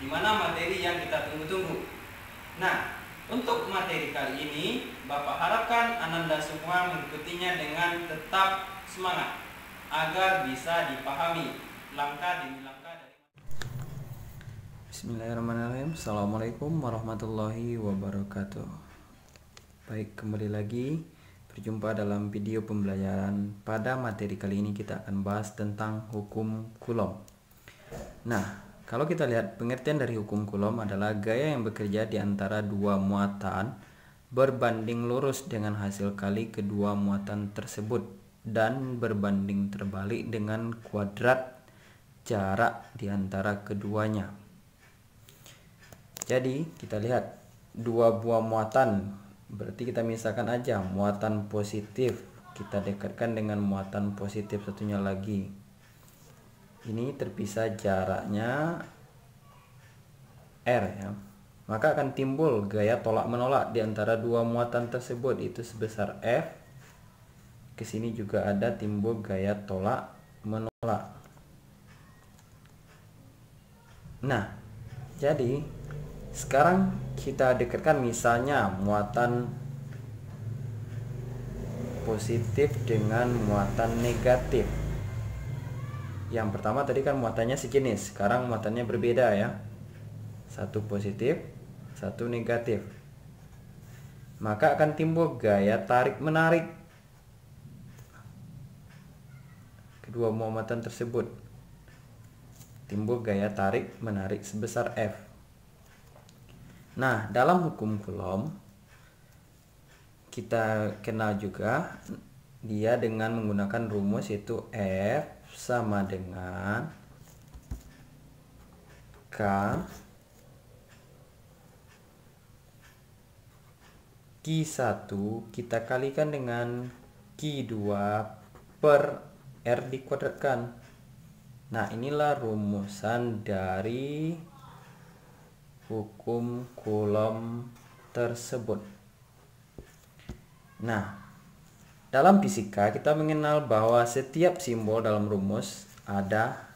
di mana materi yang kita tunggu-tunggu. Nah, untuk materi kali ini, Bapak harapkan Ananda semua mengikutinya dengan tetap semangat agar bisa dipahami langkah demi langkah dari. Bismillahirrahmanirrahim. Assalamualaikum warahmatullahi wabarakatuh. Baik, kembali lagi berjumpa dalam video pembelajaran. Pada materi kali ini kita akan bahas tentang hukum Coulomb. Nah, kalau kita lihat pengertian dari hukum Coulomb adalah gaya yang bekerja di antara dua muatan berbanding lurus dengan hasil kali kedua muatan tersebut dan berbanding terbalik dengan kuadrat jarak di antara keduanya. Jadi kita lihat dua buah muatan, berarti kita misalkan aja muatan positif, kita dekatkan dengan muatan positif satunya lagi. Ini terpisah jaraknya R ya. Maka akan timbul gaya tolak menolak di antara dua muatan tersebut, itu sebesar F. Kesini juga ada timbul gaya tolak menolak. Nah, jadi sekarang kita dekatkan misalnya muatan positif dengan muatan negatif. Yang pertama tadi kan muatannya sejenis, sekarang muatannya berbeda ya. Satu positif, satu negatif. Maka akan timbul gaya tarik menarik kedua muatan tersebut. Timbul gaya tarik menarik sebesar F. Nah, dalam hukum Coulomb kita kenal juga dia dengan menggunakan rumus, yaitu F sama dengan K Q1 kita kalikan dengan Q2 per R dikuadratkan. Nah, inilah rumusan dari hukum Coulomb tersebut. Nah, dalam fisika kita mengenal bahwa setiap simbol dalam rumus ada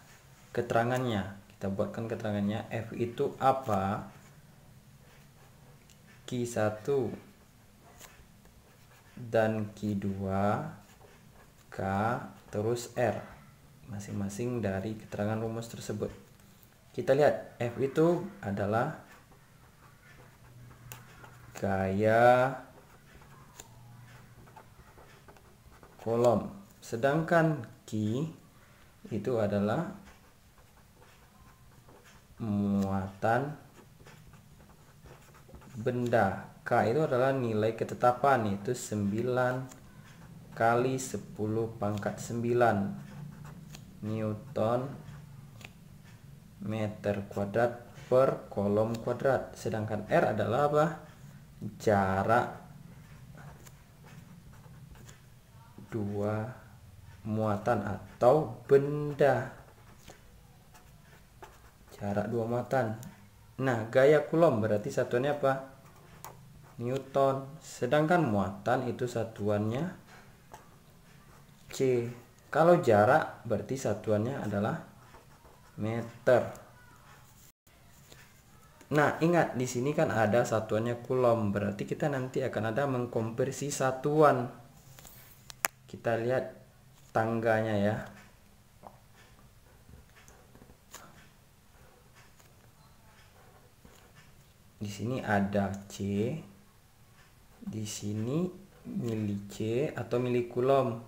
keterangannya. Kita buatkan keterangannya. F itu apa? Q1 dan Q2 K terus R, masing-masing dari keterangan rumus tersebut. Kita lihat F itu adalah gaya Coulomb, sedangkan Q itu adalah muatan benda. K itu adalah nilai ketetapan, yaitu 9 kali 10 pangkat 9 Newton meter kuadrat per kolom kuadrat. Sedangkan R adalah apa? Jarak dua muatan atau benda. Jarak dua muatan. Nah, gaya Coulomb berarti satuannya apa? Newton. Sedangkan muatan itu satuannya C. Kalau jarak berarti satuannya adalah meter. Nah, ingat di sini kan ada satuannya Coulomb, berarti kita nanti akan ada mengkonversi satuan. Kita lihat tangganya ya. Di sini ada C. Di sini mili C atau mili Coulomb.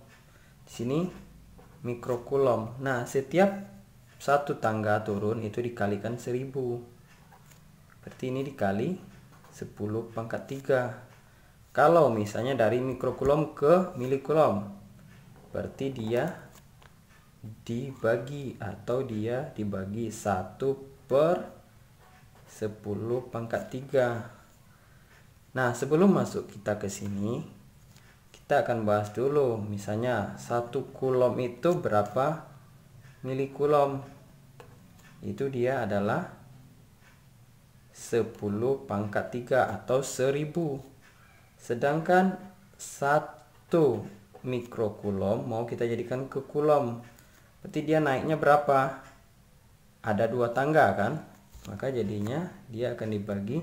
Di sini mikro Coulomb. Nah, setiap satu tangga turun itu dikalikan 1000. Berarti ini dikali 10 pangkat 3. Kalau misalnya dari mikro Coulomb ke mili Coulomb, berarti dia dibagi atau dia dibagi 1 per 10 pangkat 3. Nah, sebelum masuk kita ke sini, kita akan bahas dulu misalnya 1 Coulomb itu berapa mili Coulomb. Itu dia adalah 10 pangkat 3 atau 1000. Sedangkan 1 mikro Coulomb mau kita jadikan ke Coulomb, berarti dia naiknya berapa? Ada 2 tangga kan? maka jadinya dia akan dibagi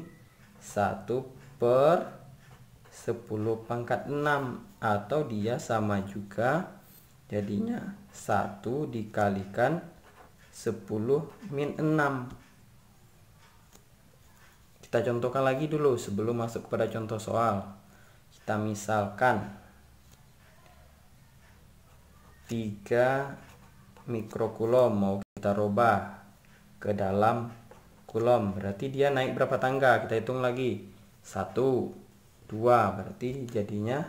1/10⁻⁶, atau dia sama juga jadinya 1 dikalikan 10-6. Kita contohkan lagi dulu sebelum masuk pada contoh soal. Kita misalkan 3 mikrokulom mau kita rubah ke dalam kulom, berarti dia naik berapa tangga? Kita hitung lagi. 1, 2, berarti jadinya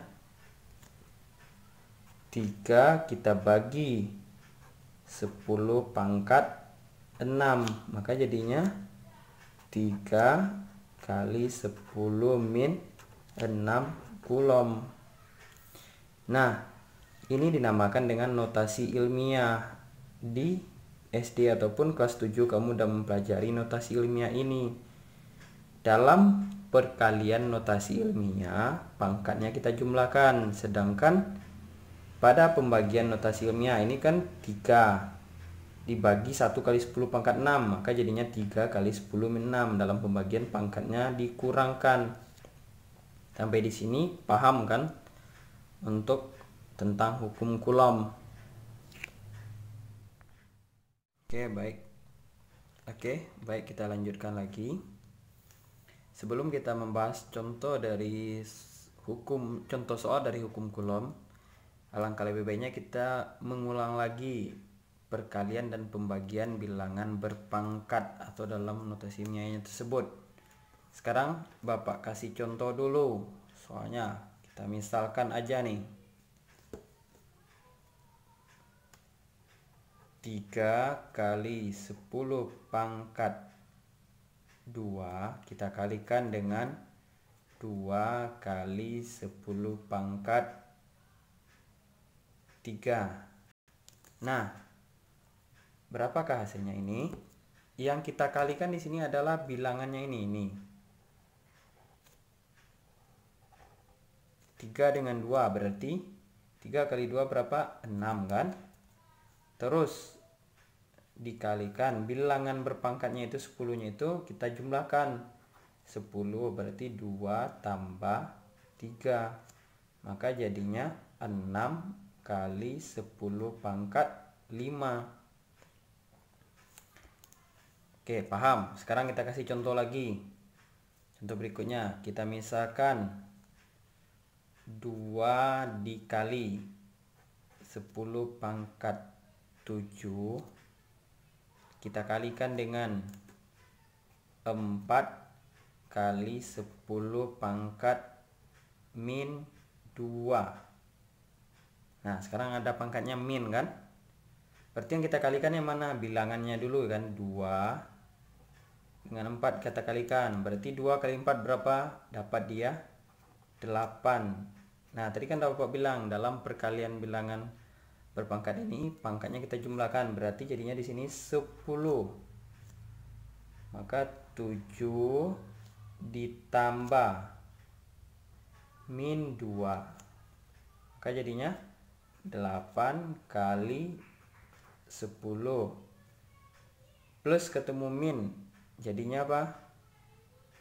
3 kita bagi 10⁻⁶, maka jadinya 3 kali 10-6 kulom. Nah, ini dinamakan dengan notasi ilmiah. Di SD ataupun kelas 7 kamu sudah mempelajari notasi ilmiah ini. Dalam perkalian notasi ilmiah, pangkatnya kita jumlahkan. Sedangkan pada pembagian notasi ilmiah ini kan 3 dibagi 1 kali 10⁻⁶, maka jadinya 3 kali 10-6. Dalam pembagian pangkatnya dikurangkan. Sampai di sini paham kan untuk tentang hukum kulom? Oke, baik kita lanjutkan lagi. Sebelum kita membahas contoh soal dari hukum kulom, alangkah lebih baiknya kita mengulang lagi perkalian dan pembagian bilangan berpangkat atau dalam notasi ilmiahnya tersebut. Sekarang Bapak kasih contoh dulu soalnya. Kita misalkan aja nih 3 kali 10⁻² kita kalikan dengan 2 kali 10⁻³ Nah, berapakah hasilnya ini? Yang kita kalikan di sini adalah bilangannya ini. 3 dengan 2 berarti 3 kali 2 berapa? 6 kan? Terus dikalikan bilangan berpangkatnya itu 10-nya itu kita jumlahkan. 10 berarti 2 tambah 3. Maka jadinya 6 kali 10⁻⁵. Oke, paham? Sekarang kita kasih contoh lagi. Contoh berikutnya, kita misalkan 2 dikali 10⁻⁷ kita kalikan dengan 4 kali 10⁻⁻². Nah, sekarang ada pangkatnya min kan? Berarti yang kita kalikan yang mana? Bilangannya dulu kan. 2 dengan 4 kita kalikan. Berarti 2 kali 4 berapa? Dapat dia 8. Nah, tadi kan Bapak bilang dalam perkalian bilangan berpangkat ini pangkatnya kita jumlahkan, berarti jadinya di sini 10. Maka 7 ditambah min 2. Maka jadinya 8 kali 10 plus ketemu min jadinya apa?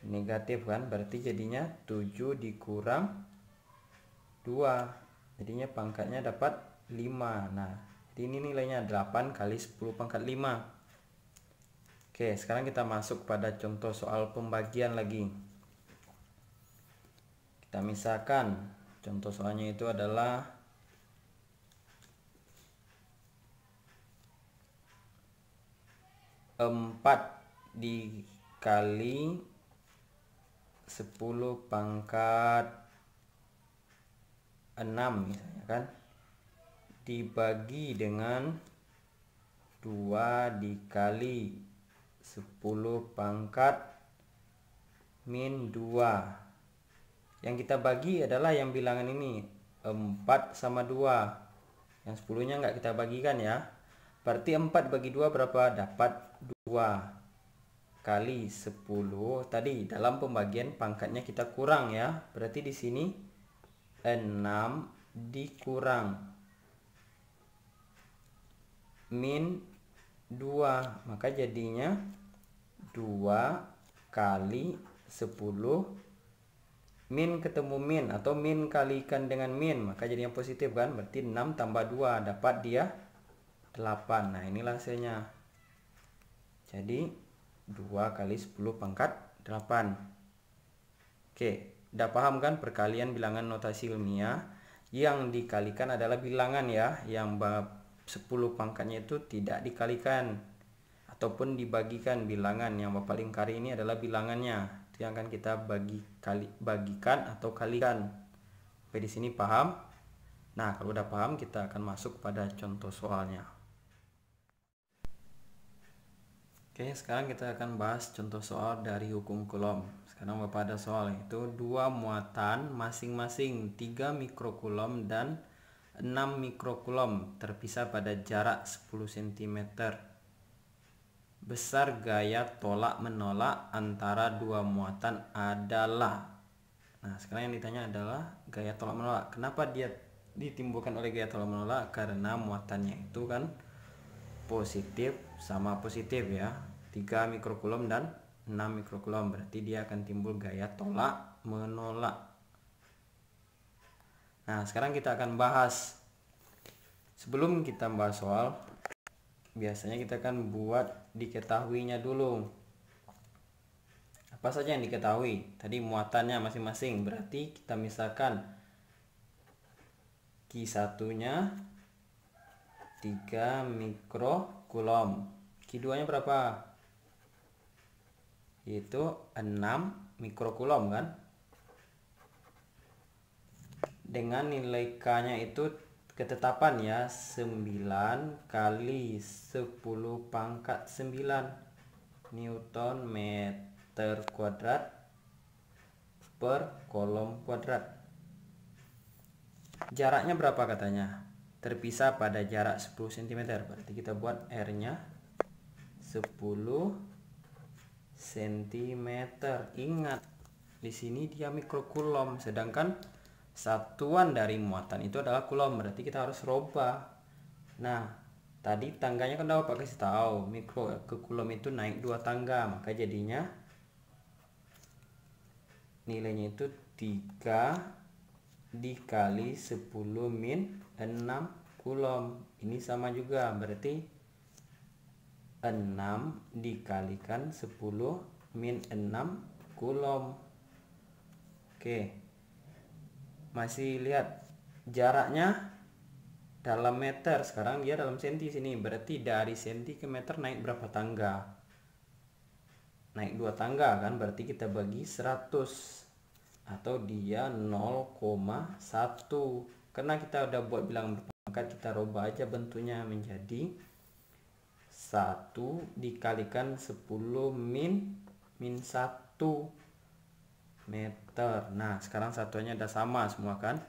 Negatif kan? Berarti jadinya 7 dikurang 2. Jadinya pangkatnya dapat 5. Nah, jadi ini nilainya 8 kali 10⁻⁵. Oke, sekarang kita masuk pada contoh soal pembagian lagi. Kita misalkan contoh soalnya itu adalah 4 dikali 10⁻⁶ misalnya kan, dibagi dengan 2 dikali 10⁻⁻². Yang kita bagi adalah yang bilangan ini 4 sama 2. Yang 10-nya nggak kita bagikan ya. Berarti 4 bagi 2 berapa? Dapat 2 kali 10. Tadi dalam pembagian pangkatnya kita kurang ya. Berarti di sini 6 dikurang min 2, maka jadinya 2 kali 10 min ketemu min atau min kalikan dengan min, maka jadi yang positif kan, berarti 6 tambah 2 dapat dia 8. Nah inilah hasilnya. Jadi 2 kali 10 pangkat 8. Oke, udah paham kan perkalian bilangan notasi ilmiah? Yang dikalikan adalah bilangan ya, yang 10 pangkatnya itu tidak dikalikan ataupun dibagikan. Bilangan yang Bapak lingkari ini adalah bilangannya, itu yang akan kita bagikan atau kalikan. Sampai di sini paham? Nah, kalau udah paham kita akan masuk pada contoh soalnya. Oke, sekarang kita akan bahas contoh soal dari hukum Coulomb. Sekarang Bapak ada soal, yaitu dua muatan masing-masing 3 mikrocoulomb dan 6 mikrocoulomb terpisah pada jarak 10 cm. Besar gaya tolak menolak antara dua muatan adalah. Nah, sekarang yang ditanya adalah gaya tolak menolak. Kenapa dia ditimbulkan oleh gaya tolak menolak? Karena muatannya itu kan positif sama positif ya, 3 mikrocoulomb dan 6 mikrocoulomb, berarti dia akan timbul gaya tolak menolak. Nah sekarang kita akan bahas, sebelum kita bahas soal, biasanya kita akan buat diketahuinya dulu. Apa saja yang diketahui? Tadi muatannya masing-masing, berarti kita misalkan Q1 nya 3 mikrocoulomb, Q2 nya berapa? Itu 6 mikrocoulomb kan, dengan nilai K nya itu ketetapan ya, 9 kali 10 pangkat 9 Newton meter kuadrat per kolom kuadrat. Jaraknya berapa katanya? Terpisah pada jarak 10 cm, berarti kita buat R nya 10 cm. Ingat di sini dia mikrocoulomb, sedangkan satuan dari muatan itu adalah coulomb, berarti kita harus rubah. Nah tadi tangganya kan udah Bapak kasih tahu, mikro ke coulomb itu naik 2 tangga, maka jadinya nilainya itu 3 dikali 10 min 6 coulomb. Ini sama juga, berarti 6 dikalikan 10 min 6 coulomb. Oke, masih lihat jaraknya dalam meter, sekarang dia dalam senti sini, berarti dari senti ke meter naik berapa tangga? Naik 2 tangga kan, berarti kita bagi 100 atau dia 0,1. Karena kita udah buat bilangan berpangkat, kita rubah aja bentuknya menjadi 1 dikalikan 10 min 1 meter. Nah sekarang satuannya udah sama semua kan.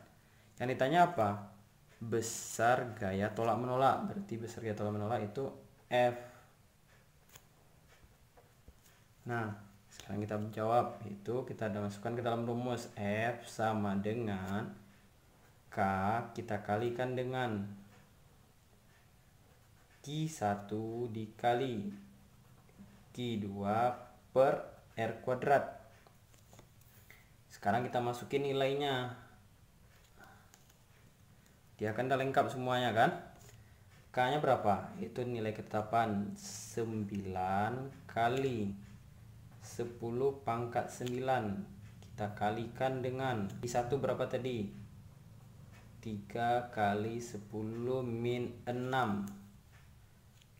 Yang ditanya apa? Besar gaya tolak menolak, berarti besar gaya tolak menolak itu F. Nah sekarang kita menjawab, itu kita ada masukkan ke dalam rumus. F sama dengan K kita kalikan dengan Q1 dikali Q2 per R kuadrat. Sekarang kita masukin nilainya, dia akan udah lengkap semuanya kan. K nya berapa? Itu nilai ketetapan 9 kali 10 pangkat 9 kita kalikan dengan Q1 berapa tadi? 3 kali 10 min 6,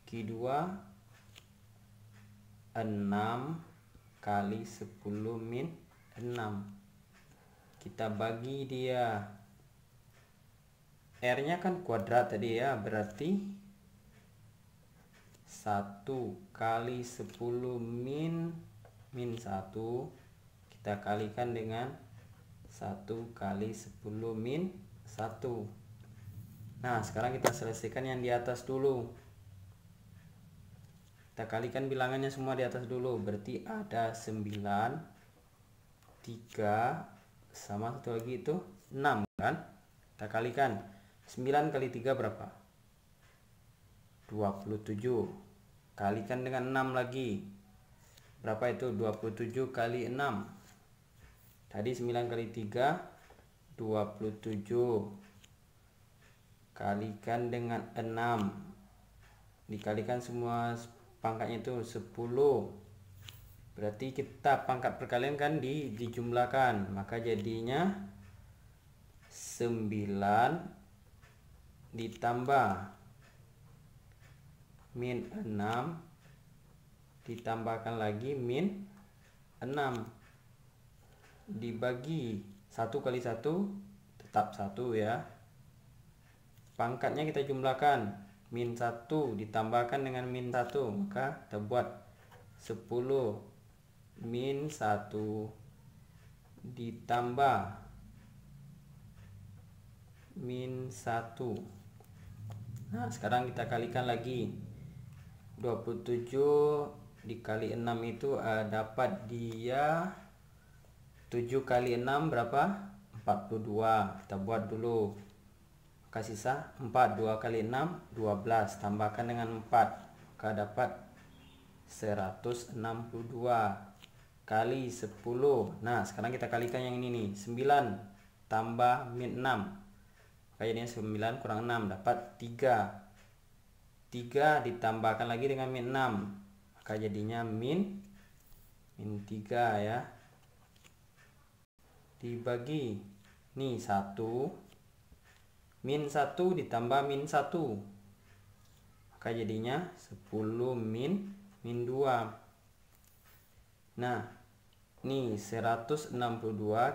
Q2 6 kali 10 min 6. Kita bagi dia, R nya kan kuadrat tadi ya, berarti 1 kali 10 min 1 kita kalikan dengan 1 kali 10 min 1. Nah sekarang kita selesaikan yang di atas dulu, kita kalikan bilangannya semua di atas dulu, berarti ada 9, 3 sama satu lagi itu 6 kan. Kita kalikan 9 kali 3 berapa? 27. Kalikan dengan 6 lagi, Berapa itu? 27 kali 6. Tadi 9 kali 3 27. Kalikan dengan 6. Dikalikan semua pangkatnya itu 10. Berarti kita pangkat perkalian kan dijumlahkan, maka jadinya 9 ditambah min 6 ditambahkan lagi min 6 dibagi 1 kali 1 tetap 1 ya. Pangkatnya kita jumlahkan, min 1 ditambahkan dengan min 1, maka kita buat 10 min 1 ditambah min 1. Nah, sekarang kita kalikan lagi. 27 dikali 6 itu dapat dia 7 kali 6 berapa? 42. Kita buat dulu. Maka sisa 4. 2 kali 6 12. Tambahkan dengan 4. Maka dapat 162 kali 10. Nah, sekarang kita kalikan yang ini nih. 9 tambah min 6. Maka jadinya 9 kurang 6 dapat 3. 3 ditambahkan lagi dengan min 6, maka jadinya min 3 ya. Dibagi nih 1, min 1 ditambah min 1, maka jadinya 10 min 2. Nah, nih 162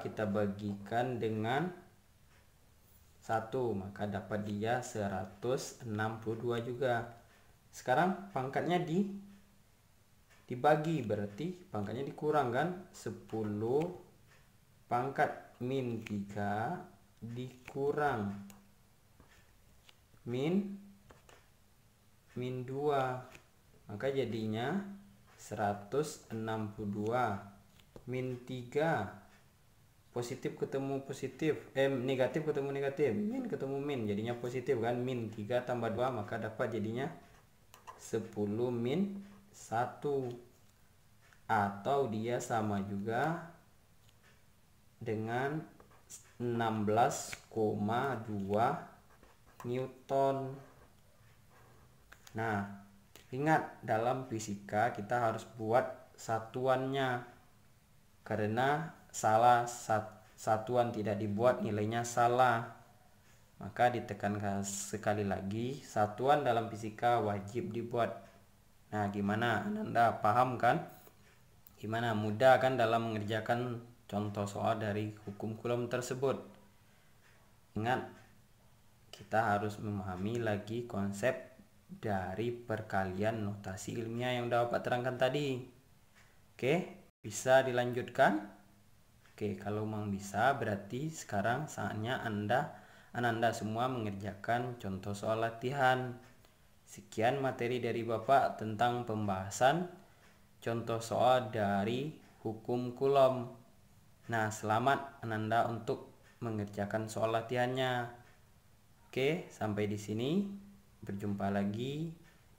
kita bagikan dengan 1, maka dapat dia 162 juga. Sekarang pangkatnya dibagi, berarti pangkatnya dikurang kan? 10 pangkat min 3 dikurang min 2, maka jadinya 162 min 3. Positif ketemu positif, negatif ketemu negatif, min ketemu min, jadinya positif kan. Min 3 tambah 2, maka dapat jadinya 10 min 1, atau dia sama juga dengan 16,2 Newton. Nah, ingat dalam fisika kita harus buat satuannya, karena salah satuan tidak dibuat nilainya salah. Maka ditekankan sekali lagi, satuan dalam fisika wajib dibuat. Nah, gimana? Anda paham kan? Gimana? Mudah kan dalam mengerjakan contoh soal dari hukum Coulomb tersebut? Ingat, kita harus memahami lagi konsep dari perkalian notasi ilmiah yang udah Bapak terangkan tadi. Oke, bisa dilanjutkan? Oke, kalau memang bisa, berarti sekarang saatnya Anda semua mengerjakan contoh soal latihan. Sekian materi dari Bapak tentang pembahasan contoh soal dari hukum Coulomb. Nah, selamat Anda untuk mengerjakan soal latihannya. Oke, sampai di sini. Berjumpa lagi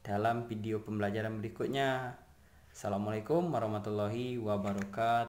dalam video pembelajaran berikutnya. Assalamualaikum warahmatullahi wabarakatuh.